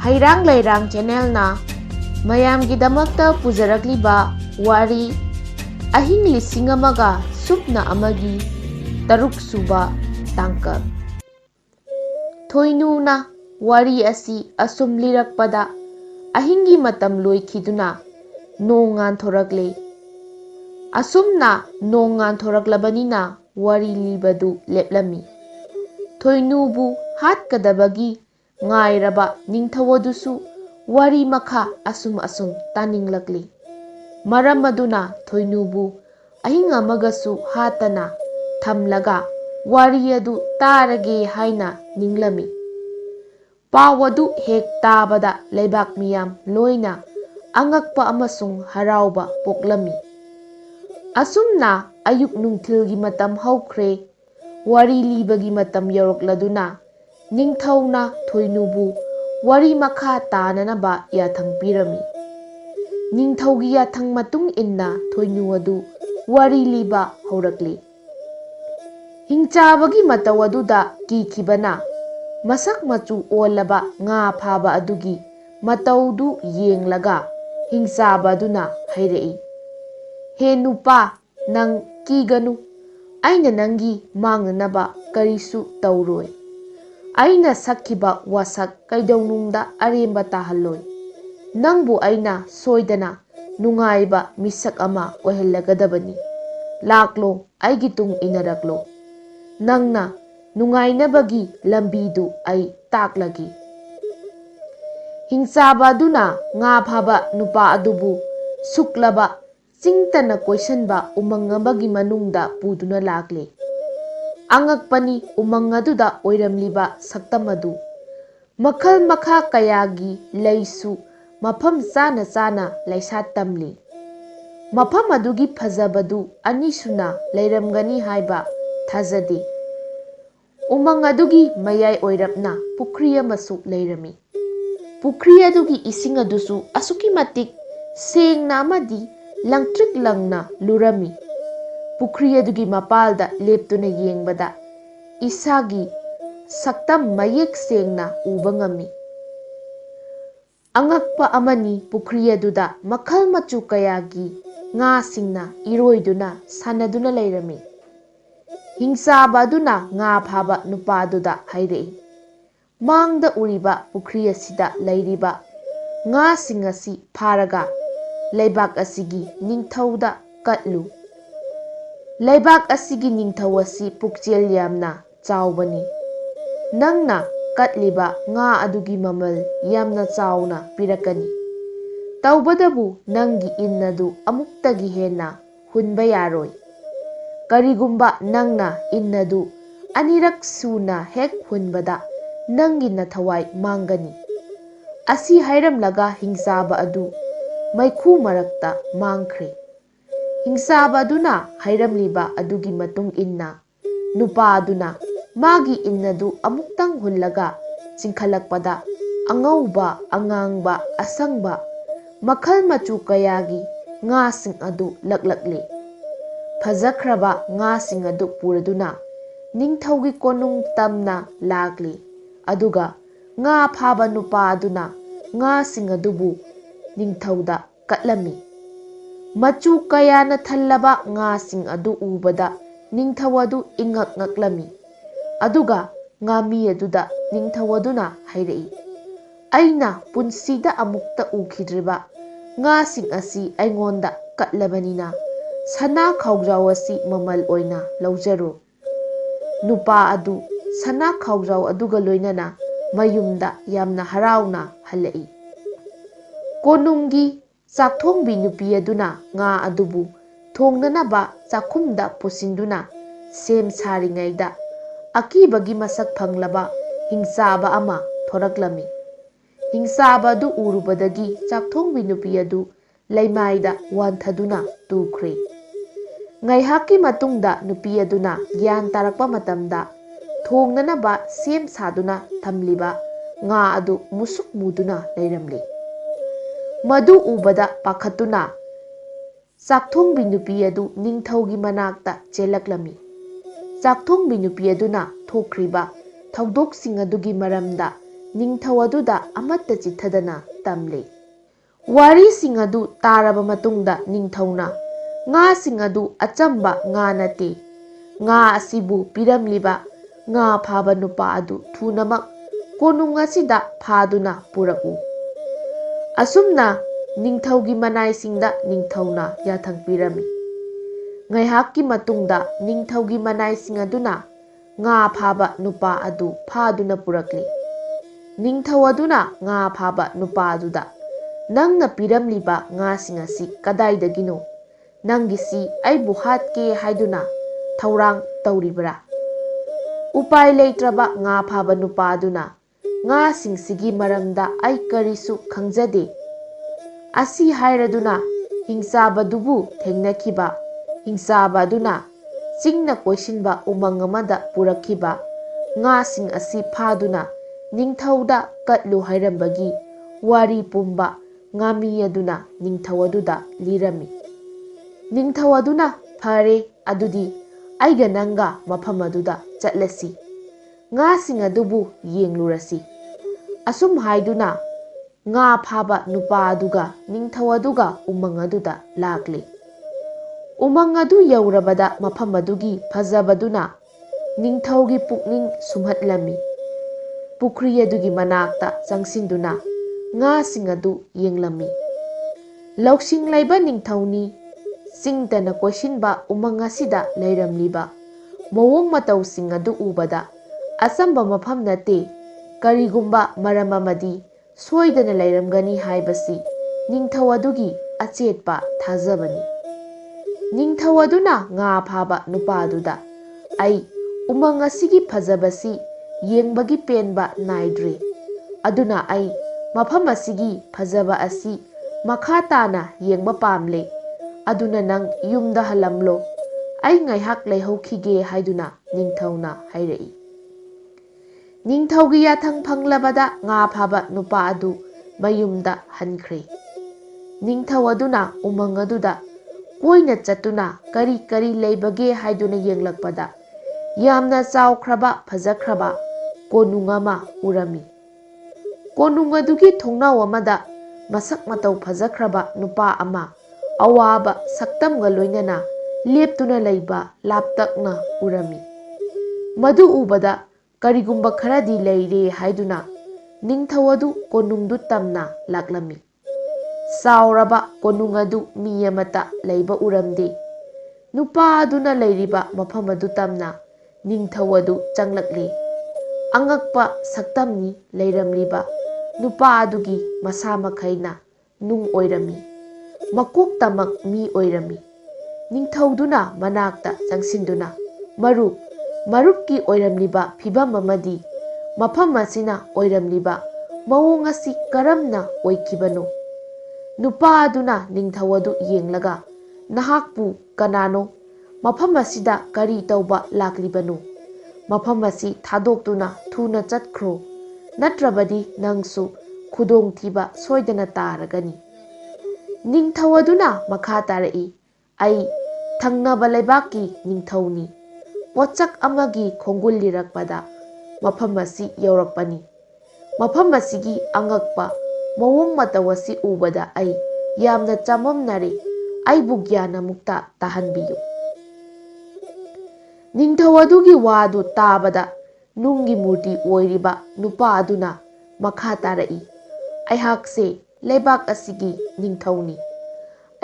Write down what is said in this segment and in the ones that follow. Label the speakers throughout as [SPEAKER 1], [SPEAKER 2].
[SPEAKER 1] Hairang Lairang Channel na mayamgidamakta pujarakliba wari ahing lising amaga supna amagi taruk suba tangkap. Thoinu na wari asi asum lirakpada ahingi matam loikhiduna nongan thorakle. Asumna nongan thoraklabanina wari libadu leplami. Thoinubu hatkadabagi ngairaba ningthawadusu wari makha asum taninglakli. Maram aduna Thoinubu ahing amagasu hatana thamlaga wari adu tarage haina ninglami. Pawadu hek tabada leibak miyam loina angakpa amasung harauba poklami. Asumna ayuk nungthilgi matam haukhre wari libagi matam yaurokladuna ningthauna Thoinubu wari makha tananaba yathang pirami. Ningthaugi yathang matung inna Thoinu adu wari liba haurakli. Hingchabagi mataw aduda kikibana masak machu olaba nga phaba adugi mataudu yenglaga hingchaba aduna hairei. He nupa nang kiganu aina nangi mangnanaba karisu tauroi. Aina sakhiba wasak kaidaunungda aremba tahalloi. Nangbu aina soidana nungaiba misak ama ohellagadabani. Laklo aigi tung inaraklo. Nangna nungainabagi lambidu ai taklagi. Hingchaba aduna nga phaba nupa adubu suklaba chingtana koisanba umang amagi manungda puduna lakle. Angakpani umang aduda oiramliba saktam adu. Makhal makha kayagi leisu mafam chana chana laisat tamli. Mafam adugi phajabadu anisuna leiramgani haiba thajade. Umang adugi mayai oirapna pukri amasu leirami. Pukri adugi ising adusu asuki matik sengna amadi langtrik langna lurami. Pukri adugi mapalda leptuna yengbada isagi saktam mayek sengna uba ngami. Angakpa amani pukri aduda makhal machu kayagi nga singna iroiduna sanaduna leirami. Hingchaba aduna nga phaba nupa aduda hairei. Mangda uriba pukri asida leiriba nga sing asi pharaga leibak asigi ningthauda katlu. Leibak asigi ningthau asi pukchel yamna chawbani. Nangna katliba nga adugi mamal yamna chawna pirakani. Tawbadabu nangi innadu amuktagi hena hunba yaroi. Karigumba nangna innadu anirak suna hek hunbada nangi nathawai mangani. Asi hairamlaga hingchaba adu maikhu marakta mangkhre. Hingchaba aduna hairamliba adugi matung inna nupa aduna magi innadu amuktang hunlaga chingkhalakpada angauba angangba asangba makhal machu kayagi nga sing adu laklakle. Phajakraba nga sing adu puraduna ningthaugi konung tamna lakli. Aduga nga phaba nupa aduna nga sing adubu ningthauda katlami. Machu kayana thallaba nga sing adu ubada ningthau adu ingak ngaklami. Aduga ngami aduda ningthau aduna hairei. Aina punsida amukta ukhidriba nga sing asi aingonda katlabanina sana khawjau asi mamal oina laujaro. Nupa adu sana khawjau aduga loinana mayumda yamna harauna halai. Konungi chakthongbi nupi aduna nga adubu thongnanaba chakhumda pusinduna sem saringaida akibagi masak phanglaba hingchaba ama thoraklami. Hingchaba adu urubadagi chakthongbi nupi adu leimaida wanthaduna tukhre. Ngaihaki matungda nupi aduna gyan tarakpa matamda thongnanaba sem saduna thamliba nga adu musuk muduna leiramli. Madu ubada pakhatuna chakthongbi nupi adu ningthaugi manakta chelaklami. Chakthongbi nupi aduna thokriba thawdoksing adugi maramda ꯅꯤꯡꯊꯧ ꯑꯗꯨꯗ ꯑꯃꯠꯇ ꯆꯤꯠꯊꯗꯅ ꯇꯝꯂꯤ꯫ ꯋꯥꯔꯤꯁꯤꯡ ꯑꯗꯨ ꯇꯥꯔꯕ ꯃꯇꯨꯡꯗ ꯅꯤꯡꯊꯧꯅ ꯉꯥꯁꯤꯡ ꯑꯗꯨ ꯑꯆꯝꯕ ꯉꯥ ꯅꯠꯇꯦ, ꯉꯥ ꯑꯁꯤꯕꯨ ꯄꯤꯔꯝꯂꯤꯕ ꯉꯥ ꯐꯥꯕ ꯅꯨꯄꯥ ꯑꯗꯨ ꯊꯨꯅꯃꯛ ꯀꯣꯅꯨꯡ ꯑꯁꯤꯗ ꯐꯥꯗꯨꯅ ꯄꯨꯔꯛꯎ꯫ ꯑꯁꯨꯝꯅ ꯅꯤꯡꯊꯧꯒꯤ ꯃꯅꯥꯏꯁꯤꯡꯗ ꯅꯤꯡꯊꯧꯅ ꯌꯥꯊꯪ ꯄꯤꯔꯝꯃꯤ꯫ ꯉꯥꯏꯍꯥꯛꯀꯤ ꯃꯇꯨꯡꯗ ꯅꯤꯡꯊꯧꯒꯤ ꯃꯅꯥꯏꯁꯤꯡ ꯑꯗꯨꯅ ꯉꯥ ꯐꯥꯕ ꯅꯨꯄꯥ ꯑꯗꯨ ꯐꯥꯗꯨꯅ ꯄꯨꯔꯛꯂꯤ꯫ ꯅꯤꯡꯊꯧ ꯑꯗꯨꯅ ꯉꯥ ꯐꯥꯕ ꯅꯨꯄꯥ ꯑꯗꯨꯗ, "ꯅꯪꯅ ꯄꯤꯔꯝꯂꯤꯕ ꯉꯥꯁꯤꯡ ꯑꯁꯤ ꯀꯗꯥꯏꯗꯒꯤꯅꯣ? ꯅꯪꯒꯤꯁꯤ ꯑꯩꯕꯨ ꯍꯥꯠꯀꯦ ꯍꯥꯏꯗꯨꯅ ꯊꯧꯔꯥꯡ ꯇꯧꯔꯤꯕꯔꯥ?" ꯎꯄꯥꯏ ꯂꯩꯇ꯭ꯔꯕ ꯉꯥ ꯐꯥꯕ ꯅꯨꯄꯥ ꯑꯗꯨꯅ, "ꯉꯥꯁꯤꯡꯁꯤꯒꯤ ꯃꯔꯝꯗ ꯑꯩ ꯀꯔꯤꯁꯨ ꯈꯪꯖꯗꯦ" ꯑꯁꯤ ꯍꯥꯏꯔꯗꯨꯅ ꯍꯤꯡꯆꯥꯕꯗꯨꯕꯨ ꯊꯦꯡꯅꯈꯤꯕ ꯍꯤꯡꯆꯥꯕ ꯑꯗꯨꯅ ꯆꯤꯡꯅ ꯀꯣꯏꯁꯤꯟꯕ ꯎꯃꯪ ꯑꯃꯗ ꯄꯨꯔꯛꯈꯤꯕ ꯉꯥꯁꯤꯡ ꯑꯁꯤ ꯐꯥꯗꯨꯅ ꯅꯤꯡꯊꯧꯗ ꯀꯠꯂꯨ ꯍꯥꯏꯔꯝꯕꯒꯤ ꯋꯥꯔꯤ ꯄꯨꯝꯕ ꯉꯥꯃꯤ ꯑꯗꯨꯅ ꯅꯤꯡꯊꯧ ꯑꯗꯨꯗ ꯂꯤꯔꯝꯃꯤ꯫ ꯅꯤꯡꯊꯧ ꯑꯗꯨꯅ, "ꯐꯔꯦ, ꯑꯗꯨꯗꯤ ꯑꯩꯒ ꯅꯪꯒ ꯃꯐꯝ ꯑꯗꯨꯗ ꯆꯠꯂꯁꯤ, ꯉꯥꯁꯤꯡ ꯑꯗꯨꯕꯨ ꯌꯦꯡꯂꯨꯔꯁꯤ" ꯑꯁꯨꯝ ꯍꯥꯏꯗꯨꯅ ꯉꯥ ꯐꯥꯕ ꯅꯨꯄꯥ ꯑꯗꯨꯒ ꯅꯤꯡꯊꯧ ꯑꯗꯨꯒ ꯎꯃꯪ ꯑꯗꯨꯗ ꯂꯥꯛꯂꯤ꯫ ꯎꯃꯪ ꯑꯗꯨ ꯌꯧꯔꯕꯗ ꯃꯐꯝ ꯑꯗꯨꯒꯤ ꯐꯖꯕꯗꯨꯅ ꯅꯤꯡꯊꯧꯒꯤ ꯄꯨꯛꯅꯤꯡ ꯁꯨꯝꯍꯠꯂꯝꯃꯤ꯫ ꯄꯨꯈ꯭ꯔꯤ ꯑꯗꯨꯒꯤ ꯃꯅꯥꯛꯇ ꯆꯪꯁꯤꯟꯗꯨꯅ ꯉꯥꯁꯤꯡ ꯑꯗꯨ ꯌꯦꯡꯂꯝꯃꯤ꯫ ꯂꯧꯁꯤꯡ ꯂꯩꯕ ꯅꯤꯡꯊꯧꯅꯤ, ꯆꯤꯡꯇꯅ ꯀꯣꯏꯁꯤꯟꯕ ꯎꯃꯪ ꯑꯁꯤꯗ ꯂꯩꯔꯝꯂꯤꯕ ꯃꯑꯣꯡ ꯃꯇꯧꯁꯤꯡ ꯑꯗꯨ ꯎꯕꯗ ꯑꯆꯝꯕ ꯃꯐꯝ ꯅꯠꯇꯦ, ꯀꯔꯤꯒꯨꯝꯕ ꯃꯔꯝ ꯑꯃꯗꯤ ꯁꯣꯏꯗꯅ ꯂꯩꯔꯝꯒꯅꯤ ꯍꯥꯏꯕꯁꯤ ꯅꯤꯡꯊꯧ ꯑꯗꯨꯒꯤ ꯑꯆꯦꯠꯄ ꯊꯥꯖꯕꯅꯤ꯫ ꯅꯤꯡꯊꯧ ꯑꯗꯨꯅ ꯉꯥ ꯐꯥꯕ ꯅꯨꯄꯥ ꯑꯗꯨꯗ, "ꯑꯩ ꯎꯃꯪ ꯑꯁꯤꯒꯤ ꯐꯖꯕꯁꯤ ꯌꯦꯡꯕꯒꯤ ꯄꯦꯟꯕ ꯅꯥꯏꯗ꯭ꯔꯦ, ꯑꯗꯨꯅ ꯑꯩ ꯃꯐꯝ ꯑꯁꯤꯒꯤ ꯐꯖꯕ ꯑꯁꯤ ꯃꯈꯥ ꯇꯥꯅ ꯌꯦꯡꯕ ꯄꯥꯝꯂꯦ, ꯑꯗꯨꯅ ꯅꯪ ꯌꯨꯝꯗ ꯍꯜꯂꯝꯂꯣ, ꯑꯩ ꯉꯥꯏꯍꯥꯛ ꯂꯩꯍꯧꯈꯤꯒꯦ" ꯍꯥꯏꯗꯨꯅ ꯅꯤꯡꯊꯧꯅ ꯍꯥꯏꯔꯛꯏ꯫ ꯅꯤꯡꯊꯧꯒꯤ ꯌꯥꯊꯪ ꯐꯪꯂꯕꯗ ꯉꯥ ꯐꯥꯕ ꯅꯨꯄꯥ ꯑꯗꯨ ꯃꯌꯨꯝꯗ ꯍꯟꯈ꯭ꯔꯦ꯫ ꯅꯤꯡꯊꯧ ꯑꯗꯨꯅ ꯎꯃꯪ ꯑꯗꯨꯗ ꯀꯣꯏꯅ ꯆꯠꯇꯨꯅ ꯀꯔꯤ ꯀꯔꯤ ꯂꯩꯕꯒꯦ ꯍꯥꯏꯗꯨꯅ ꯌꯦꯡꯂꯛꯄꯗ ꯌꯥꯝꯅ ꯆꯥꯎꯈ꯭ꯔꯕ ꯐꯖꯈ꯭ꯔꯕ ꯀꯣꯅꯨꯡ ꯑꯃ ꯎꯔꯝꯃꯤ꯫ ꯀꯣꯅꯨꯡ ꯑꯗꯨꯒꯤ ꯊꯣꯡꯅꯥꯎ ꯑꯃꯗ ꯃꯁꯛ ꯃꯇꯧ ꯐꯖꯈ꯭ꯔꯕ ꯅꯨꯄꯥ ꯑꯃ ꯑꯋꯥꯕ ꯁꯛꯇꯝꯒ ꯂꯣꯏꯅꯅ ꯂꯦꯞꯇꯨꯅ ꯂꯩꯕ ꯂꯥꯞꯇꯛꯅ ꯎꯔꯝꯃꯤ꯫ ꯃꯗꯨ ꯎꯕꯗ ꯀꯔꯤꯒꯨꯝꯕ ꯈꯔꯗꯤ ꯂꯩꯔꯦ ꯍꯥꯏꯗꯨꯅ ꯅꯤꯡꯊꯧ ꯑꯗꯨ ꯀꯣꯅꯨꯡꯗꯨ ꯇꯝꯅ ꯂꯥꯛꯂꯝꯃꯤ꯫ ꯆꯥꯎꯔꯕ ꯀꯣꯅꯨꯡ ꯑꯗꯨ ꯃꯤ ꯑꯃꯠꯇ ꯂꯩꯕ ꯎꯔꯝꯗꯦ꯫ ꯅꯨꯄꯥ ꯑꯗꯨꯅ ꯂꯩꯔꯤꯕ ꯃꯐꯝ ꯑꯗꯨ ꯇꯝꯅ ꯅꯤꯡꯊꯧ ꯑꯗꯨ ꯆꯪꯂꯛꯂꯤ꯫ ꯑꯉꯛꯄ ꯁꯛꯇꯝꯅꯤ ꯂꯩꯔꯝꯂꯤꯕ ꯅꯨꯄꯥ ꯑꯗꯨꯒꯤ ꯃꯁꯥ ꯃꯈꯩꯅ ꯅꯨꯡ ꯑꯣꯏꯔꯝꯃꯤ, ꯃꯀꯣꯛꯇꯃꯛ ꯃꯤ ꯑꯣꯏꯔꯝꯃꯤ꯫ ꯅꯤꯡꯊꯧꯗꯨꯅ ꯃꯅꯥꯛꯇ ꯆꯪꯁꯤꯟꯗꯨꯅ, "ꯃꯔꯨꯞꯀꯤ ꯑꯣꯏꯔꯝꯂꯤꯕ ꯐꯤꯚꯝ ꯑꯃꯗꯤ ꯃꯐꯝ ꯑꯁꯤꯅ ꯑꯣꯏꯔꯝꯂꯤꯕ ꯃꯑꯣꯡ ꯑꯁꯤ ꯀꯔꯝꯅ ꯑꯣꯏꯈꯤꯕꯅꯣ?" ꯅꯨꯄꯥ ꯑꯗꯨꯅ ꯅꯤꯡꯊꯧ ꯑꯗꯨ ꯌꯦꯡꯂꯒ, "ꯅꯍꯥꯛꯄꯨ ꯀꯅꯥꯅꯣ? ꯃꯐꯝ ꯑꯁꯤꯗ ꯀꯔꯤ ꯇꯧꯕ ꯂꯥꯛꯂꯤꯕꯅꯣ? ꯃꯐꯝ ꯑꯁꯤ ꯊꯥꯗꯣꯛꯇꯨꯅ ꯊꯨꯅ ꯆꯠꯈ꯭ꯔꯣ, ꯅꯠꯇ꯭ꯔꯕꯗꯤ ꯅꯪꯁꯨ ꯈꯨꯗꯣꯡꯊꯤꯕ ꯁꯣꯏꯗꯅ ꯇꯥꯔꯒꯅꯤ." ꯅꯤꯡꯊꯧ ꯑꯗꯨꯅ ꯃꯈꯥ ꯇꯥꯔꯛꯏ, "ꯑꯩ ꯊꯪꯅꯕ ꯂꯩꯕꯥꯛꯀꯤ ꯅꯤꯡꯊꯧꯅꯤ, ꯄꯣꯠꯁꯛ ꯑꯃꯒꯤ ꯈꯣꯡꯒꯨꯜ ꯂꯤꯔꯛꯄꯗ ꯃꯐꯝ ꯑꯁꯤ ꯌꯧꯔꯛꯄꯅꯤ꯫ ꯃꯐꯝ ꯑꯁꯤꯒꯤ ꯑꯉꯛꯄ ꯃꯑꯣꯡ ꯃꯇꯧ ꯑꯁꯤ ꯎꯕꯗ ꯑꯩ ꯌꯥꯝꯅ ꯆꯃꯝꯅꯔꯦ, ꯑꯩꯕꯨ ꯒ꯭ꯌꯥꯟ ꯑꯃꯨꯛꯇ ꯇꯥꯍꯟꯕꯤꯌꯨ." ꯅꯤꯡꯊꯧ ꯑꯗꯨꯒꯤ ꯋꯥꯗꯨ ꯇꯥꯕꯗ ꯅꯨꯡꯒꯤ ꯃꯨꯔꯇꯤ ꯑꯣꯏꯔꯤꯕ ꯅꯨꯄꯥ ꯑꯗꯨꯅ ꯃꯈꯥ ꯇꯥꯔꯛꯏ, "ꯑꯩꯍꯥꯛꯁꯦ ꯂꯩꯕꯥꯛ ꯑꯁꯤꯒꯤ ꯅꯤꯡꯊꯧꯅꯤ꯫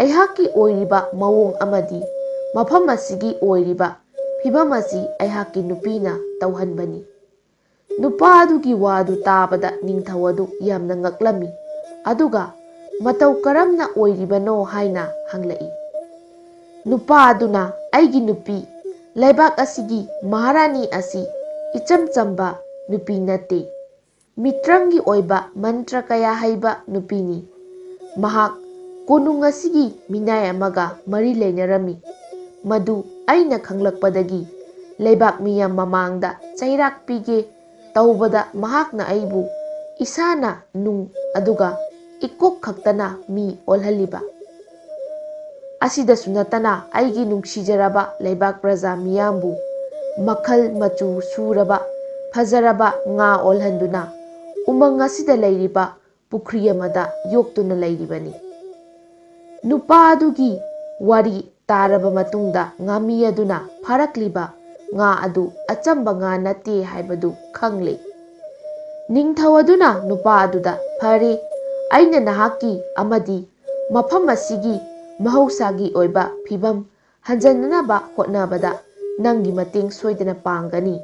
[SPEAKER 1] ꯑꯩꯍꯥꯛꯀꯤ ꯑꯣꯏꯔꯤꯕ ꯃꯑꯣꯡ ꯑꯃꯗꯤ ꯃꯐꯝ ꯑꯁꯤꯒꯤ ꯑꯣꯏꯔꯤꯕ ꯐꯤꯚꯝ ꯑꯁꯤ ꯑꯩꯍꯥꯛꯀꯤ ꯅꯨꯄꯤꯅ ꯇꯧꯍꯟꯕꯅꯤ." ꯅꯨꯄꯥ ꯑꯗꯨꯒꯤ ꯋꯥꯗꯨ ꯇꯥꯕꯗ ꯅꯤꯡꯊꯧ ꯑꯗꯨ ꯌꯥꯝꯅ ꯉꯛꯂꯝꯃꯤ, ꯑꯗꯨꯒ "ꯃꯇꯧ ꯀꯔꯝꯅ ꯑꯣꯏꯔꯤꯕꯅꯣ?" ꯍꯥꯏꯅ ꯍꯪꯂꯛꯏ꯫ ꯅꯨꯄꯥ ꯑꯗꯨꯅ, "ꯑꯩꯒꯤ ꯅꯨꯄꯤ, ꯂꯩꯕꯥꯛ ꯑꯁꯤꯒꯤ ꯃꯍꯥꯔꯥꯅꯤ ꯑꯁꯤ ꯏꯆꯝ ꯆꯝꯕ ꯅꯨꯄꯤ ꯅꯠꯇꯦ, ꯃꯤꯇ꯭ꯔꯪꯒꯤ ꯑꯣꯏꯕ ꯃꯟꯇ꯭ꯔ ꯀꯌꯥ ꯍꯩꯕ ꯅꯨꯄꯤꯅꯤ꯫ ꯃꯍꯥꯛ ꯀꯣꯅꯨꯡ ꯑꯁꯤꯒꯤ ꯃꯤꯅꯥꯏ ꯑꯃꯒ ꯃꯔꯤ ꯂꯩꯅꯔꯝꯃꯤ, ꯃꯗꯨ ꯑꯩꯅ ꯈꯪꯂꯛꯄꯗꯒꯤ ꯂꯩꯕꯥꯛ ꯃꯤꯌꯥꯝ ꯃꯃꯥꯡꯗ ꯆꯩꯔꯥꯛ ꯄꯤꯒꯦ ꯇꯧꯕꯗ ꯃꯍꯥꯛꯅ ꯑꯩꯕꯨ ꯏꯁꯥꯅ ꯅꯨꯡ ꯑꯗꯨꯒ ꯏꯀꯣꯛ ꯈꯛꯇꯅ ꯃꯤ ꯑꯣꯜꯍꯜꯂꯤꯕ꯫ ꯑꯁꯤꯗꯁꯨ ꯅꯠꯇꯅ ꯑꯩꯒꯤ ꯅꯨꯡꯁꯤꯖꯔꯕ ꯂꯩꯕꯥꯛ ꯄ꯭ꯔꯖꯥ ꯃꯤꯌꯥꯝꯕꯨ ꯃꯈꯜ ꯃꯆꯨ ꯁꯨꯔꯕ ꯐꯖꯔꯕ ꯉꯥ ꯑꯣꯜꯍꯟꯗꯨꯅ ꯎꯃꯪ ꯑꯁꯤꯗ ꯂꯩꯔꯤꯕ ꯄꯨꯈ꯭ꯔꯤ ꯑꯃꯗ ꯌꯣꯛꯇꯨꯅ ꯂꯩꯔꯤꯕꯅꯤ꯫ ꯅꯨꯄꯥ ꯑꯗꯨꯒꯤ ꯋꯥꯔꯤ ꯇꯥꯔꯕ ꯃꯇꯨꯡꯗ ꯉꯥꯃꯤ ꯑꯗꯨꯅ ꯐꯥꯔꯛꯂꯤꯕ ꯉꯥ ꯑꯗꯨ ꯑꯆꯝꯕ ꯉꯥ ꯅꯠꯇꯦ ꯍꯥꯏꯕꯗꯨ ꯈꯪꯂꯦ꯫ ꯅꯤꯡꯊꯧ ꯑꯗꯨꯅ ꯅꯨꯄꯥ ꯑꯗꯨꯗ "ꯐꯔꯦ, ꯑꯩꯅ ꯅꯍꯥꯛꯀꯤ ꯑꯃꯗꯤ ꯃꯐꯝ ꯑꯁꯤꯒꯤ ꯃꯍꯧꯁꯥꯒꯤ ꯑꯣꯏꯕ ꯐꯤꯚꯝ ꯍꯟꯖꯟꯅꯅꯕ ꯍꯣꯠꯅꯕꯗ ꯅꯪꯒꯤ ꯃꯇꯦꯡ ꯁꯣꯏꯗꯅ ꯄꯥꯡꯒꯅꯤ꯫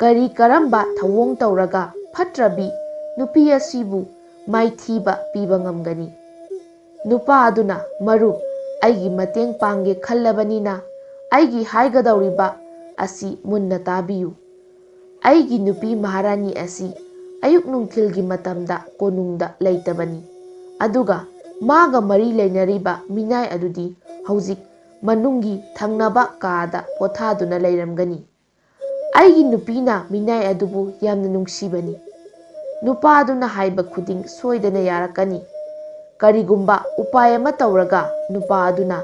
[SPEAKER 1] ꯀꯔꯤ ꯀꯔꯝꯕ ꯊꯧꯑꯣꯡ ꯇꯧꯔꯒ ꯐꯠꯇ꯭ꯔꯕꯤ ꯅꯨꯄꯤ ꯑꯁꯤꯕꯨ ꯃꯥꯏꯊꯤꯕ ꯄꯤꯕ ꯉꯝꯒꯅꯤ?" ꯅꯨꯄꯥ ꯑꯗꯨꯅ "ꯃꯔꯨꯞ, ꯑꯩꯒꯤ ꯃꯇꯦꯡ ꯄꯥꯡꯒꯦ ꯈꯜꯂꯕꯅꯤꯅ ꯑꯩꯒꯤ ꯍꯥꯏꯒꯗꯧꯔꯤꯕ ꯑꯁꯤ ꯃꯨꯟꯅ ꯇꯥꯕꯤꯌꯨ꯫ ꯑꯩꯒꯤ ꯅꯨꯄꯤ ꯃꯍꯥꯔꯥꯅꯤ ꯑꯁꯤ ꯑꯌꯨꯛ ꯅꯨꯡꯊꯤꯜꯒꯤ ꯃꯇꯝꯗ ꯀꯣꯅꯨꯡꯗ ꯂꯩꯇꯕꯅꯤ, ꯑꯗꯨꯒ ꯃꯥꯒ ꯃꯔꯤ ꯂꯩꯅꯔꯤꯕ ꯃꯤꯅꯥꯏ ꯑꯗꯨꯗꯤ ꯍꯧꯖꯤꯛ ꯃꯅꯨꯡꯒꯤ ꯊꯪꯅꯕ ꯀꯥꯗ ꯄꯣꯊꯥꯗꯨꯅ ꯂꯩꯔꯝꯒꯅꯤ꯫ ꯑꯩꯒꯤ ꯅꯨꯄꯤꯅ ꯃꯤꯅꯥꯏ ꯑꯗꯨꯕꯨ ꯌꯥꯝꯅ ꯅꯨꯡꯁꯤꯕꯅꯤ꯫ ꯅꯨꯄꯥ ꯑꯗꯨꯅ ꯍꯥꯏꯕ ꯈꯨꯗꯤꯡ ꯁꯣꯏꯗꯅ ꯌꯥꯔꯛꯀꯅꯤ꯫ ꯀꯔꯤꯒꯨꯝꯕ ꯎꯄꯥꯏ ꯑꯃ ꯇꯧꯔꯒ ꯅꯨꯄꯥ ꯑꯗꯨꯅ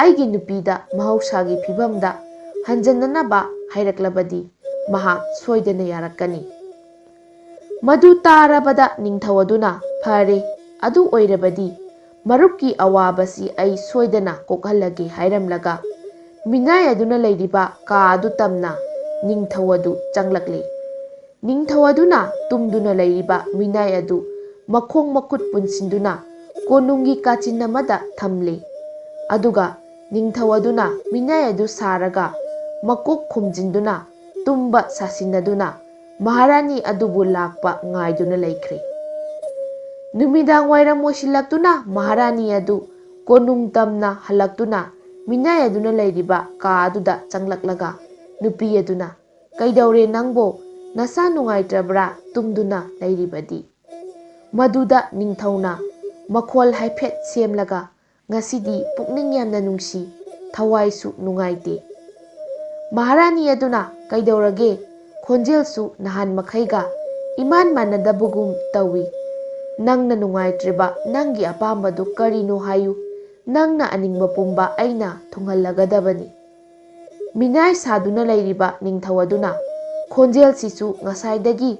[SPEAKER 1] ꯑꯩꯒꯤ ꯅꯨꯄꯤꯗ ꯃꯍꯧꯁꯥꯒꯤ ꯐꯤꯚꯝꯗ ꯍꯟꯖꯟꯅꯅꯕ ꯍꯥꯏꯔꯛꯂꯕꯗꯤ ꯃꯍꯥꯛ ꯁꯣꯏꯗꯅ ꯌꯥꯔꯛꯀꯅꯤ." ꯃꯗꯨ ꯇꯥꯔꯕꯗ ꯅꯤꯡꯊꯧ ꯑꯗꯨꯅ "ꯐꯔꯦ, ꯑꯗꯨ ꯑꯣꯏꯔꯕꯗꯤ ꯃꯔꯨꯞꯀꯤ ꯑꯋꯥꯕꯁꯤ ꯑꯩ ꯁꯣꯏꯗꯅ ꯀꯣꯛꯍꯜꯂꯒꯦ" ꯍꯥꯏꯔꯝꯂꯒ ꯃꯤꯅꯥꯏ ꯑꯗꯨꯅ ꯂꯩꯔꯤꯕ ꯀꯥ ꯑꯗꯨ ꯇꯝꯅ ꯅꯤꯡꯊꯧ ꯑꯗꯨ ꯆꯪꯂꯛꯂꯦ꯫ ꯅꯤꯡꯊꯧ ꯑꯗꯨꯅ ꯇꯨꯝꯗꯨꯅ ꯂꯩꯔꯤꯕ ꯃꯤꯅꯥꯏ ꯑꯗꯨ ꯃꯈꯣꯡ ꯃꯈꯨꯠ ꯄꯨꯟꯁꯤꯟꯗꯨꯅ ꯀꯣꯅꯨꯡꯒꯤ ꯀꯥꯆꯤꯟ ꯑꯃꯗ ꯊꯝꯂꯦ꯫ ꯑꯗꯨꯒ ꯅꯤꯡꯊꯧ ꯑꯗꯨꯅ ꯃꯤꯅꯥꯏ ꯑꯗꯨ ꯁꯥꯔꯒ ꯃꯀꯣꯛ ꯈꯨꯝꯖꯤꯟꯗꯨꯅ ꯇꯨꯝꯕ ꯁꯥꯁꯤꯟꯅꯗꯨꯅ ꯃꯍꯥꯔꯥꯅꯤ ꯑꯗꯨꯕꯨ ꯂꯥꯛꯄ ꯉꯥꯏꯗꯨꯅ ꯂꯩꯈ꯭ꯔꯦ꯫ ꯅꯨꯃꯤꯗꯥꯡ ꯋꯥꯏꯔꯝ ꯑꯣꯏꯁꯤꯜꯂꯛꯇꯨꯅ ꯃꯍꯥꯔꯥꯅꯤ ꯑꯗꯨ ꯀꯣꯅꯨꯡ ꯇꯝꯅ ꯍꯜꯂꯛꯇꯨꯅ ꯃꯤꯅꯥꯏ ꯑꯗꯨꯅ ꯂꯩꯔꯤꯕ ꯀꯥ ꯑꯗꯨꯗ ꯆꯪꯂꯛꯂꯒ ꯅꯨꯄꯤ ꯑꯗꯨꯅ "ꯀꯩꯗꯧꯔꯦ ꯅꯪꯕꯣ? ꯅꯁꯥ ꯅꯨꯡꯉꯥꯏꯇ꯭ꯔꯕ꯭ꯔꯥ ꯇꯨꯝꯗꯨꯅ ꯂꯩꯔꯤꯕꯗꯤ?" ꯃꯗꯨꯗ ꯅꯤꯡꯊꯧꯅ ꯃꯈꯣꯜ ꯍꯥꯏꯐꯦꯠ ꯁꯦꯝꯂꯒ "ꯉꯁꯤꯗꯤ ꯄꯨꯛꯅꯤꯡ ꯌꯥꯝꯅ ꯅꯨꯡꯁꯤ, ꯊꯋꯥꯏꯁꯨ ꯅꯨꯡꯉꯥꯏꯇꯦ." ꯃꯍꯥꯔꯥꯅꯤ ꯑꯗꯨꯅ "ꯀꯩꯗꯧꯔꯒꯦ? ꯈꯣꯟꯖꯦꯜꯁꯨ ꯅꯍꯥꯟ ꯃꯈꯩꯒ ꯏꯃꯥꯟ ꯃꯥꯟꯅꯗꯕꯒꯨꯝ ꯇꯧꯏ꯫ ꯅꯪꯅ ꯅꯨꯡꯉꯥꯏꯇ꯭ꯔꯤꯕ ꯅꯪꯒꯤ ꯑꯄꯥꯝꯕꯗꯨ ꯀꯔꯤꯅꯣ ꯍꯥꯏꯌꯨ, ꯅꯪꯅ ꯑꯅꯤꯡꯕ ꯄꯨꯝꯕ ꯑꯩꯅ ꯊꯨꯡꯍꯜꯂꯒꯗꯕꯅꯤ." ꯃꯤꯅꯥꯏ ꯁꯥꯗꯨꯅ ꯂꯩꯔꯤꯕ ꯅꯤꯡꯊꯧ ꯑꯗꯨꯅ ꯈꯣꯟꯖꯦꯜꯁꯤꯁꯨ ꯉꯁꯥꯏꯗꯒꯤ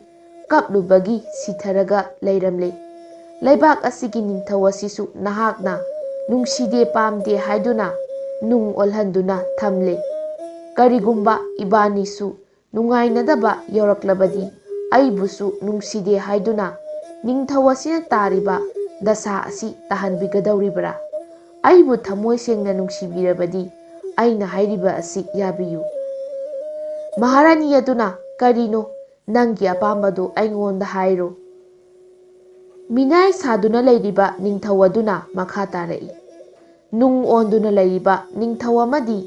[SPEAKER 1] ꯀꯞꯂꯨꯕꯒꯤ ꯁꯤꯊꯔꯒ ꯂꯩꯔꯝꯂꯦ꯫ "ꯂꯩꯕꯥꯛ ꯑꯁꯤꯒꯤ ꯅꯤꯡꯊꯧ ꯑꯁꯤꯁꯨ ꯅꯍꯥꯛꯅ ꯅꯨꯡꯁꯤꯗꯦ ꯄꯥꯝꯗꯦ ꯍꯥꯏꯗꯨꯅ ꯅꯨꯡ ꯑꯣꯜꯍꯟꯗꯨꯅ ꯊꯝꯂꯦ꯫ ꯀꯔꯤꯒꯨꯝꯕ ꯏꯕꯥꯅꯤꯁꯨ ꯅꯨꯡꯉꯥꯏꯅꯗꯕ ꯌꯧꯔꯛꯂꯕꯗꯤ ꯑꯩꯕꯨꯁꯨ ꯅꯨꯡꯁꯤꯗꯦ ꯍꯥꯏꯗꯨꯅ ꯅꯤꯡꯊꯧ ꯑꯁꯤꯅ ꯇꯥꯔꯤꯕ ꯗꯁꯥ ꯑꯁꯤ ꯇꯥꯍꯟꯕꯤꯒꯗꯧꯔꯤꯕ꯭ꯔꯥ? ꯑꯩꯕꯨ ꯊꯃꯣꯏ ꯁꯦꯡꯅ ꯅꯨꯡꯁꯤꯕꯤꯔꯕꯗꯤ ꯑꯩꯅ ꯍꯥꯏꯔꯤꯕ ꯑꯁꯤ ꯌꯥꯕꯤꯌꯨ." ꯃꯍꯥꯔꯥꯅꯤ ꯑꯗꯨꯅ "ꯀꯔꯤꯅꯣ? ꯅꯪꯒꯤ ꯑꯄꯥꯝꯕꯗꯨ ꯑꯩꯉꯣꯟꯗ ꯍꯥꯏꯔꯣ." ꯃꯤꯅꯥꯏ ꯁꯥꯗꯨꯅ ꯂꯩꯔꯤꯕ ꯅꯤꯡꯊꯧ ꯑꯗꯨꯅ ꯃꯈꯥ ꯇꯥꯔꯛꯏ꯫ "ꯅꯨꯡ ꯑꯣꯟꯗꯨꯅ ꯂꯩꯔꯤꯕ ꯅꯤꯡꯊꯧ ꯑꯃꯗꯤ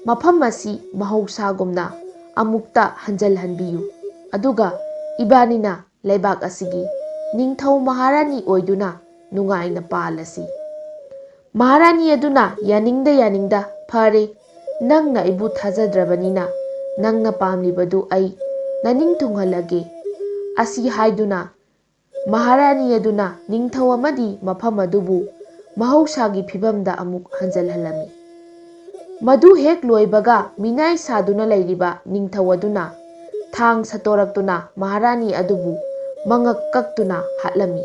[SPEAKER 1] ꯃꯐꯝ ꯑꯁꯤ ꯃꯍꯧꯁꯥꯒꯨꯝꯅ ꯑꯃꯨꯛꯇ ꯍꯟꯖꯜꯍꯟꯕꯤꯌꯨ, ꯑꯗꯨꯒ ꯏꯕꯥꯅꯤꯅ ꯂꯩꯕꯥꯛ ꯑꯁꯤꯒꯤ ꯅꯤꯡꯊꯧ ꯃꯍꯥꯔꯥꯅꯤ ꯑꯣꯏꯗꯨꯅ ꯅꯨꯡꯉꯥꯏꯅ ꯄꯥꯜꯂꯁꯤ." ꯃꯍꯥꯔꯥꯅꯤ ꯑꯗꯨꯅ ꯌꯥꯅꯤꯡꯗ ꯌꯥꯅꯤꯡꯗ "ꯐꯔꯦ, ꯅꯪꯅ ꯑꯩꯕꯨ ꯊꯥꯖꯗ꯭ꯔꯕꯅꯤꯅ ꯅꯪꯅ ꯄꯥꯝꯂꯤꯕꯗꯨ ꯑꯩ ꯅꯅꯤꯡ ꯊꯨꯡꯍꯜꯂꯒꯦ" ꯑꯁꯤ ꯍꯥꯏꯗꯨꯅ ꯃꯍꯥꯔꯥꯅꯤ ꯑꯗꯨꯅ ꯅꯤꯡꯊꯧ ꯑꯃꯗꯤ ꯃꯐꯝ ꯑꯗꯨꯕꯨ ꯃꯍꯧꯁꯥꯒꯤ ꯐꯤꯚꯝꯗ ꯑꯃꯨꯛ ꯍꯟꯖꯜꯍꯜꯂꯝꯃꯤ꯫ ꯃꯗꯨ ꯍꯦꯛ ꯂꯣꯏꯕꯒ ꯃꯤꯅꯥꯏ ꯁꯥꯗꯨꯅ ꯂꯩꯔꯤꯕ ꯅꯤꯡꯊꯧ ꯑꯗꯨꯅ ꯊꯥꯡ ꯁꯠꯇꯣꯔꯛꯇꯨꯅ ꯃꯍꯥꯔꯥꯅꯤ ꯑꯗꯨꯕꯨ ꯃꯉꯛ ꯀꯛꯇꯨꯅ ꯍꯥꯠꯂꯝꯃꯤ꯫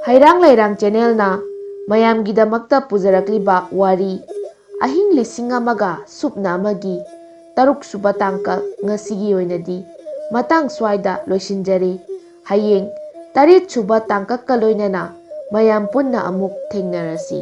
[SPEAKER 1] ꯍꯩꯔꯥꯡ ꯂꯩꯔꯥꯡ ꯆꯦꯅꯦꯜꯅ ꯃꯌꯥꯝꯒꯤꯗꯃꯛꯇ ꯄꯨꯖꯔꯛꯂꯤꯕ ꯋꯥꯔꯤ ꯑꯍꯤꯡ 1001ꯒꯤ 6ꯁꯨꯕ ꯇꯥꯡꯀꯛ ꯉꯁꯤꯒꯤ ꯑꯣꯏꯅꯗꯤ ꯃꯇꯥꯡ ꯁ꯭ꯋꯥꯏꯗ ꯂꯣꯏꯁꯤꯟꯖꯔꯦ꯫ ꯍꯌꯦꯡ 8ꯁꯨꯕ ꯇꯥꯡꯀꯛꯀ ꯂꯣꯏꯅꯅ ꯃꯌꯥꯝ ꯄꯨꯟꯅ ꯑꯃꯨꯛ ꯊꯦꯡꯅꯔꯁꯤ꯫